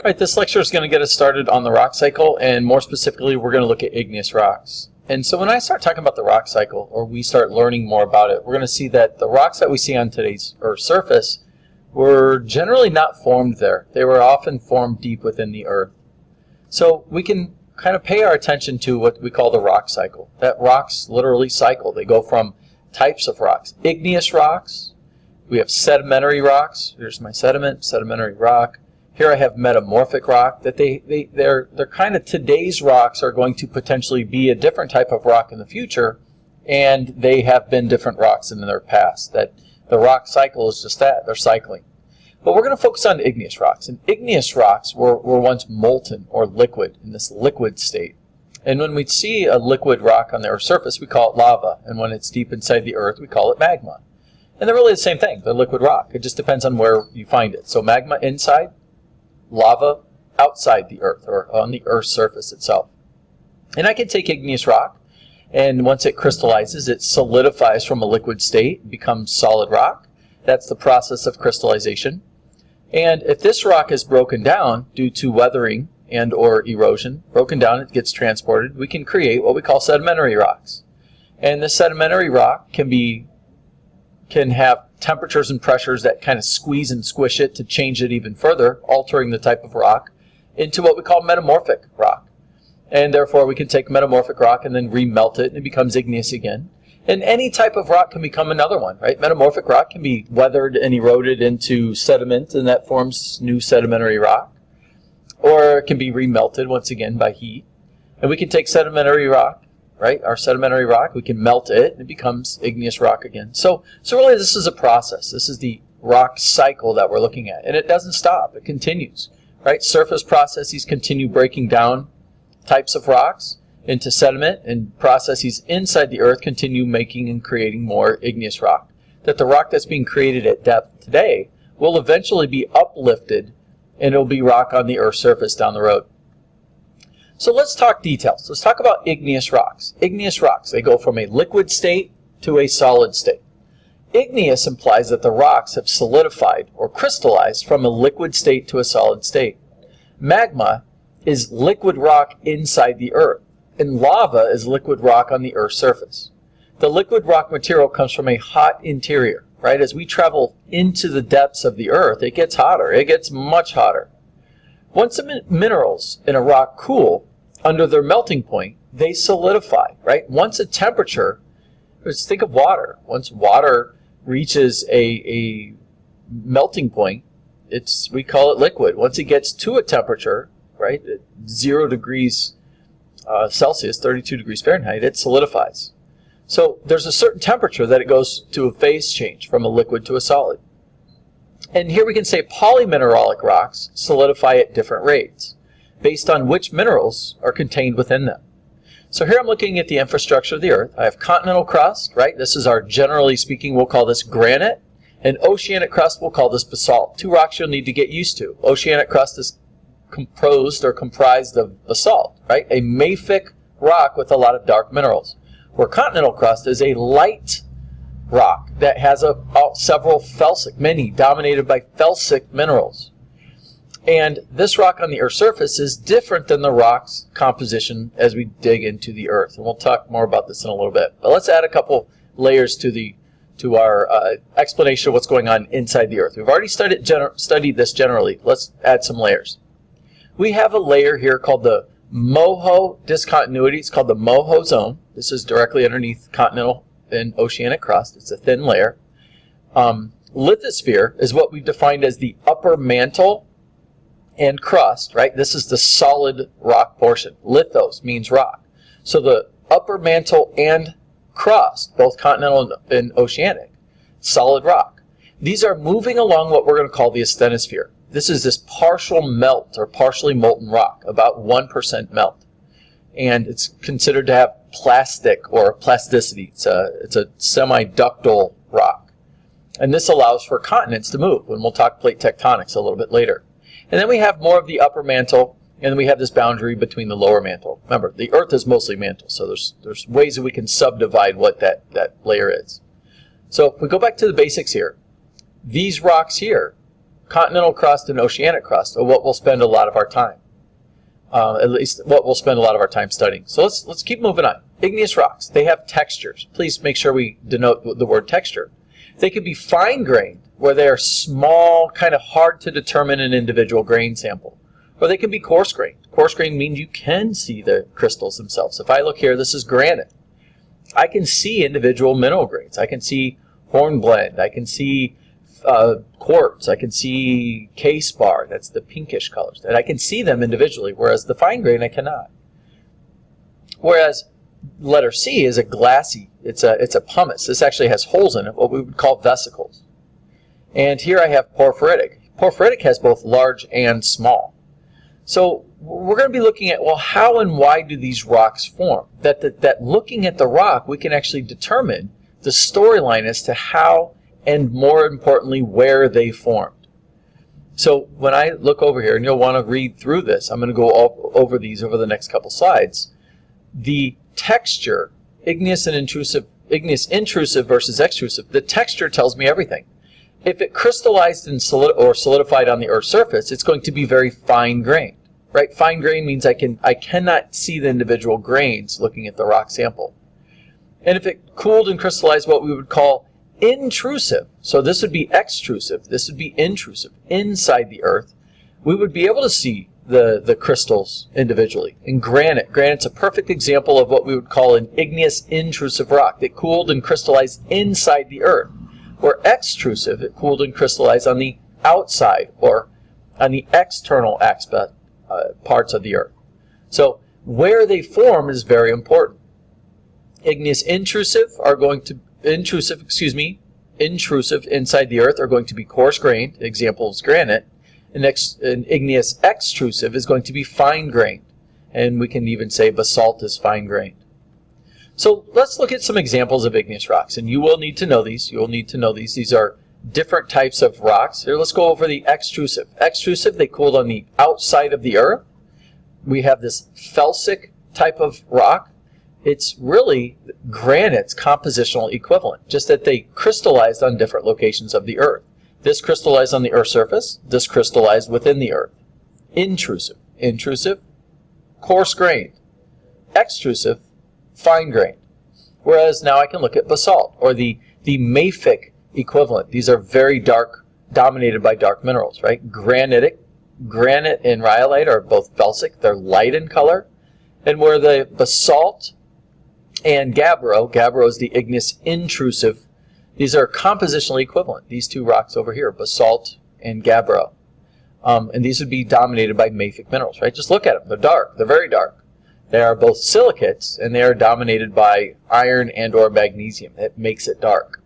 All right, this lecture is going to get us started on the rock cycle, and more specifically, we're going to look at igneous rocks. And so when I start talking about the rock cycle, or we start learning more about it, we're going to see that the rocks that we see on today's Earth's surface were generally not formed there. They were often formed deep within the Earth. So we can kind of pay our attention to what we call the rock cycle. That rocks literally cycle. They go from types of rocks. Igneous rocks. We have sedimentary rocks. Here's my sediment, sedimentary rock. Here I have metamorphic rock. That they're kind of today's rocks are going to potentially be a different type of rock in the future, and they have been different rocks in their past. That the rock cycle is just that, they're cycling. But we're going to focus on igneous rocks. And igneous rocks were once molten or liquid, in this liquid state. And when we see a liquid rock on the Earth's surface, we call it lava. And when it's deep inside the Earth, we call it magma. And they're really the same thing. They're liquid rock. It just depends on where you find it. So magma inside, lava outside the Earth, or on the Earth's surface itself. And I can take igneous rock, and once it crystallizes, it solidifies from a liquid state, becomes solid rock. That's the process of crystallization. And if this rock is broken down due to weathering and or erosion, broken down, it gets transported, we can create what we call sedimentary rocks. And this sedimentary rock can have temperatures and pressures that kind of squeeze and squish it to change it even further, altering the type of rock into what we call metamorphic rock. And therefore we can take metamorphic rock and then remelt it and it becomes igneous again. And any type of rock can become another one, right? Metamorphic rock can be weathered and eroded into sediment, and that forms new sedimentary rock. Or it can be remelted once again by heat. And we can take sedimentary rock, right? Our sedimentary rock, we can melt it and it becomes igneous rock again. So really this is a process. This is the rock cycle that we're looking at. And it doesn't stop. It continues, right? Surface processes continue breaking down types of rocks into sediment, and processes inside the Earth continue making and creating more igneous rock. That the rock that's being created at depth today will eventually be uplifted and it'll be rock on the Earth's surface down the road. So let's talk details. Let's talk about igneous rocks. Igneous rocks, they go from a liquid state to a solid state. Igneous implies that the rocks have solidified or crystallized from a liquid state to a solid state. Magma is liquid rock inside the Earth, and lava is liquid rock on the Earth's surface. The liquid rock material comes from a hot interior, right? As we travel into the depths of the Earth, it gets hotter. It gets much hotter. Once the minerals in a rock cool under their melting point, they solidify, right? Once a temperature, let's think of water. Once water reaches a melting point, we call it liquid. Once it gets to a temperature, right, at 0 degrees Celsius, 32 degrees Fahrenheit, it solidifies. So there's a certain temperature that it goes to a phase change from a liquid to a solid. And here we can say polymineralic rocks solidify at different rates based on which minerals are contained within them. So here I'm looking at the infrastructure of the Earth. I have continental crust, right? This is our, generally speaking, we'll call this granite. And oceanic crust, we'll call this basalt. Two rocks you'll need to get used to. Oceanic crust is composed or comprised of basalt, right? A mafic rock with a lot of dark minerals. Where continental crust is a light rock that has several felsic, many dominated by felsic minerals. And this rock on the Earth's surface is different than the rock's composition as we dig into the Earth. And we'll talk more about this in a little bit. But let's add a couple layers to our explanation of what's going on inside the Earth. We've already studied this generally. Let's add some layers. We have a layer here called the Moho discontinuity. It's called the Moho zone. This is directly underneath continental and oceanic crust. It's a thin layer. Lithosphere is what we've defined as the upper mantle and crust, right? This is the solid rock portion. Lithos means rock. So the upper mantle and crust, both continental and oceanic, solid rock. These are moving along what we're going to call the asthenosphere. This is this partial melt or partially molten rock, about 1% melt. And it's considered to have plastic or plasticity. It's a semi-ductile rock. And this allows for continents to move, and we'll talk plate tectonics a little bit later. And then we have more of the upper mantle, and then we have this boundary between the lower mantle. Remember, the Earth is mostly mantle, so there's ways that we can subdivide what that layer is. So if we go back to the basics here, these rocks here continental crust and oceanic crust are what we'll spend a lot of our time. At least what we'll spend a lot of our time studying. So let's keep moving on. Igneous rocks, they have textures. Please make sure we denote the word texture. They can be fine-grained, where they are small, kind of hard to determine an individual grain sample. Or they can be coarse-grained. Coarse-grained means you can see the crystals themselves. If I look here, this is granite. I can see individual mineral grains. I can see hornblende. I can see quartz. I can see K-spar. That's the pinkish colors. And I can see them individually, whereas the fine grain I cannot. Whereas letter C is a glassy. It's a pumice. This actually has holes in it, what we would call vesicles. And here I have porphyritic. Porphyritic has both large and small. So we're going to be looking at, well, how and why do these rocks form? That looking at the rock, we can actually determine the storyline as to how and, more importantly, where they formed. So when I look over here, and you'll want to read through this, I'm going to go over these over the next couple slides. The texture, igneous intrusive versus extrusive, the texture tells me everything. If it crystallized and solidified on the Earth's surface, it's going to be very fine-grained. Right? Fine grain means I cannot see the individual grains looking at the rock sample. And if it cooled and crystallized, what we would call intrusive, so this would be extrusive, this would be intrusive, inside the Earth, we would be able to see the crystals individually. In granite's a perfect example of what we would call an igneous intrusive rock that cooled and crystallized inside the Earth. Where extrusive, it cooled and crystallized on the outside or on the external aspect. Parts of the Earth. So where they form is very important. Igneous intrusive inside the Earth are going to be coarse-grained. Example is granite. And igneous extrusive is going to be fine-grained. And we can even say basalt is fine-grained. So let's look at some examples of igneous rocks. And you will need to know these. You will need to know these. These are different types of rocks. Here, let's go over the extrusive. Extrusive, they cooled on the outside of the Earth. We have this felsic type of rock. It's really granite's compositional equivalent, just that they crystallized on different locations of the Earth. This crystallized on the Earth's surface. This crystallized within the Earth. Intrusive. Intrusive, coarse-grained. Extrusive, fine-grained. Whereas now I can look at basalt, or the mafic equivalent. These are very dark, dominated by dark minerals, right? Granite and rhyolite are both felsic. They're light in color. And where the basalt and gabbro is the igneous intrusive, these are compositionally equivalent. These two rocks over here, basalt and gabbro. And these would be dominated by mafic minerals, right? Just look at them. They're dark. They're very dark. They are both silicates, and they are dominated by iron and or magnesium. It makes it dark.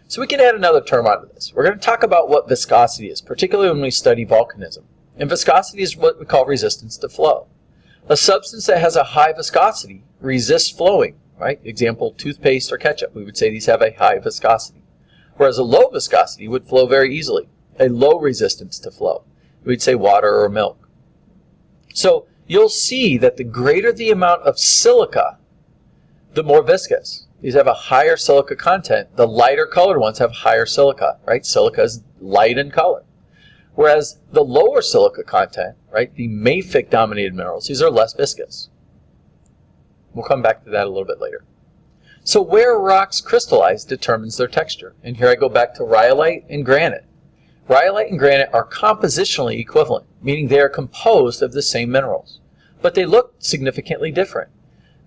So we can add another term onto this. We're going to talk about what viscosity is, particularly when we study volcanism. And viscosity is what we call resistance to flow. A substance that has a high viscosity resists flowing, right? Example, toothpaste or ketchup. We would say these have a high viscosity. Whereas a low viscosity would flow very easily. A low resistance to flow. We'd say water or milk. So you'll see that the greater the amount of silica, the more viscous. These have a higher silica content. The lighter colored ones have higher silica, right? Silica is light in color. Whereas the lower silica content, right, the mafic dominated minerals, these are less viscous. We'll come back to that a little bit later. So where rocks crystallize determines their texture. And here I go back to rhyolite and granite. Rhyolite and granite are compositionally equivalent, meaning they are composed of the same minerals. But they look significantly different.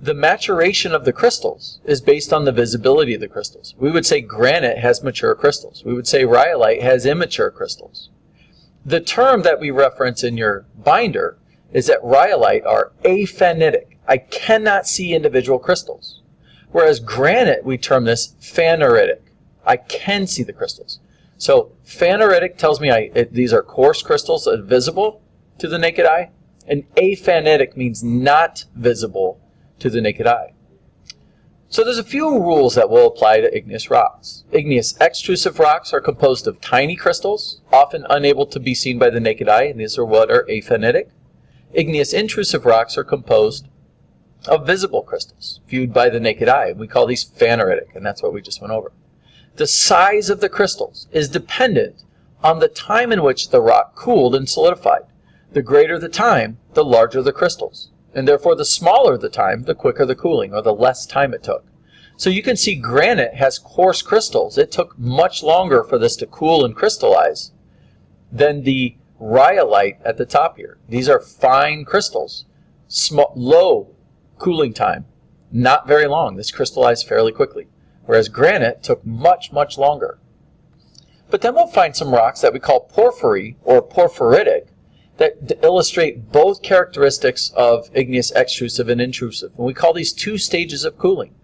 The maturation of the crystals is based on the visibility of the crystals. We would say granite has mature crystals. We would say rhyolite has immature crystals. The term that we reference in your binder is that rhyolite are aphanitic. I cannot see individual crystals. Whereas granite, we term this phaneritic. I can see the crystals. So phaneritic tells me these are coarse crystals that are visible to the naked eye, and aphanitic means not visible to the naked eye. So there's a few rules that will apply to igneous rocks. Igneous extrusive rocks are composed of tiny crystals, often unable to be seen by the naked eye, and these are what are aphanitic. Igneous intrusive rocks are composed of visible crystals, viewed by the naked eye. We call these phaneritic, and that's what we just went over. The size of the crystals is dependent on the time in which the rock cooled and solidified. The greater the time, the larger the crystals. And therefore, the smaller the time, the quicker the cooling, or the less time it took. So you can see granite has coarse crystals. It took much longer for this to cool and crystallize than the rhyolite at the top here. These are fine crystals. Low cooling time, not very long. This crystallized fairly quickly. Whereas granite took much, much longer. But then we'll find some rocks that we call porphyry or porphyritic that illustrate both characteristics of igneous extrusive and intrusive. And we call these two stages of cooling.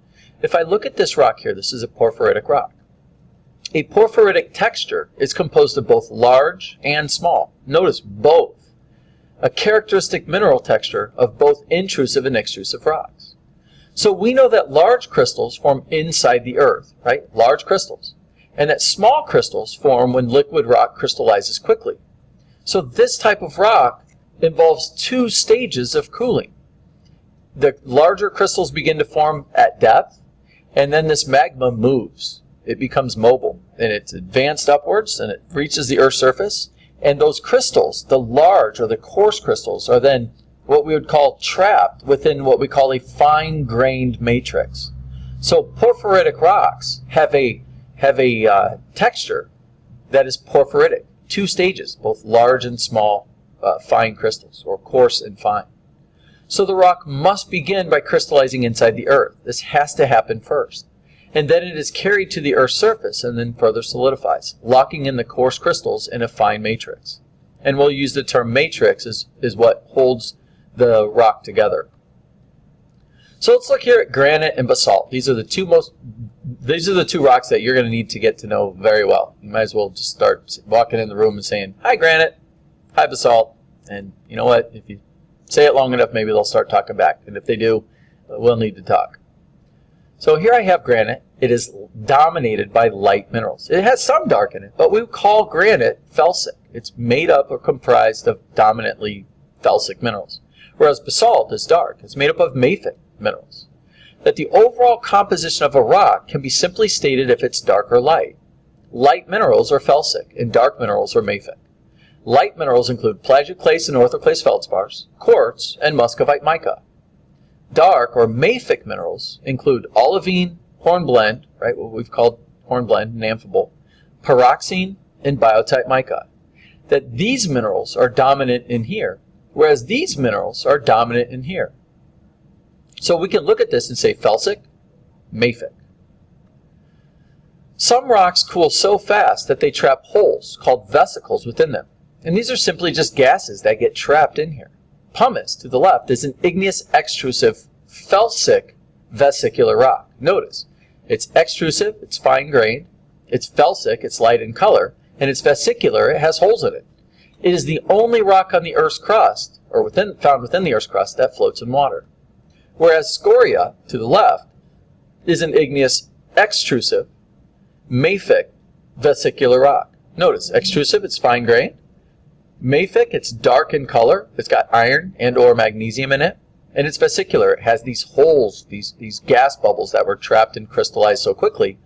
If I look at this rock here, this is a porphyritic rock. A porphyritic texture is composed of both large and small. Notice both. A characteristic mineral texture of both intrusive and extrusive rocks. So we know that large crystals form inside the earth, right? Large crystals. And that small crystals form when liquid rock crystallizes quickly. So this type of rock involves two stages of cooling. The larger crystals begin to form at depth, and then this magma moves. It becomes mobile, and it's advanced upwards, and it reaches the Earth's surface. And those crystals, the large or the coarse crystals, are then what we would call trapped within what we call a fine-grained matrix. So porphyritic rocks have a texture that is porphyritic. Two stages, both large and small fine crystals, or coarse and fine. So the rock must begin by crystallizing inside the earth. This has to happen first. And then it is carried to the Earth's surface and then further solidifies, locking in the coarse crystals in a fine matrix. And we'll use the term matrix is what holds the rock together. So let's look here at granite and basalt. These are the two rocks that you're going to need to get to know very well. You might as well just start walking in the room and saying, "Hi granite, hi basalt." And you know what? If you say it long enough, maybe they'll start talking back. And if they do, we'll need to talk. So here I have granite. It is dominated by light minerals. It has some dark in it, but we call granite felsic. It's made up or comprised of dominantly felsic minerals. Whereas basalt is dark. It's made up of mafic minerals. That the overall composition of a rock can be simply stated if it's dark or light. Light minerals are felsic, and dark minerals are mafic. Light minerals include plagioclase and orthoclase feldspars, quartz, and muscovite mica. Dark or mafic minerals include olivine, hornblende, right, what we've called hornblende and amphibole, pyroxene, and biotite mica. That these minerals are dominant in here, whereas these minerals are dominant in here. So we can look at this and say felsic, mafic. Some rocks cool so fast that they trap holes called vesicles within them. And these are simply just gases that get trapped in here. Pumice, to the left, is an igneous extrusive felsic vesicular rock. Notice, it's extrusive, it's fine-grained, it's felsic, it's light in color, and it's vesicular, it has holes in it. It is the only rock on the Earth's crust, or found within the Earth's crust, that floats in water. Whereas scoria, to the left, is an igneous extrusive, mafic vesicular rock. Notice, extrusive, it's fine-grained. Mafic, it's dark in color. It's got iron and or magnesium in it. And it's vesicular. It has these holes, these gas bubbles that were trapped and crystallized so quickly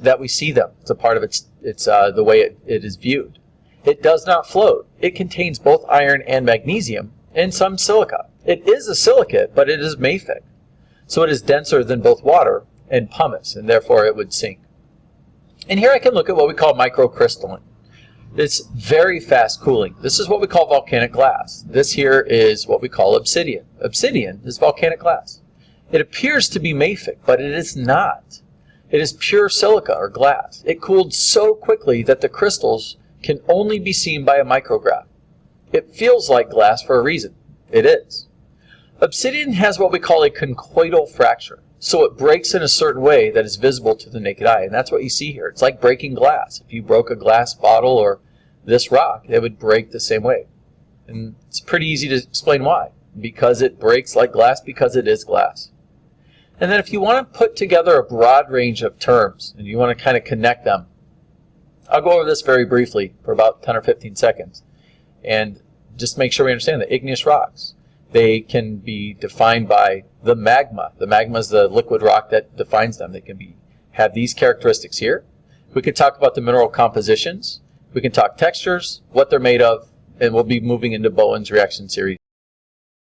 that we see them. It's a part of the way it is viewed. It does not float. It contains both iron and magnesium and some silica. It is a silicate, but it is mafic. So it is denser than both water and pumice, and therefore it would sink. And here I can look at what we call microcrystalline. It's very fast cooling. This is what we call volcanic glass. This here is what we call obsidian. Obsidian is volcanic glass. It appears to be mafic, but it is not. It is pure silica or glass. It cooled so quickly that the crystals can only be seen by a micrograph. It feels like glass for a reason. It is. Obsidian has what we call a conchoidal fracture. So it breaks in a certain way that is visible to the naked eye. And that's what you see here. It's like breaking glass. If you broke a glass bottle or this rock, it would break the same way. And it's pretty easy to explain why. Because it breaks like glass, because it is glass. And then if you want to put together a broad range of terms, and you want to kind of connect them, I'll go over this very briefly for about 10 or 15 seconds. And just make sure we understand the igneous rocks. They can be defined by the magma. The magma is the liquid rock that defines them. They can have these characteristics here. We could talk about the mineral compositions. We can talk textures, what they're made of, and we'll be moving into Bowen's reaction series.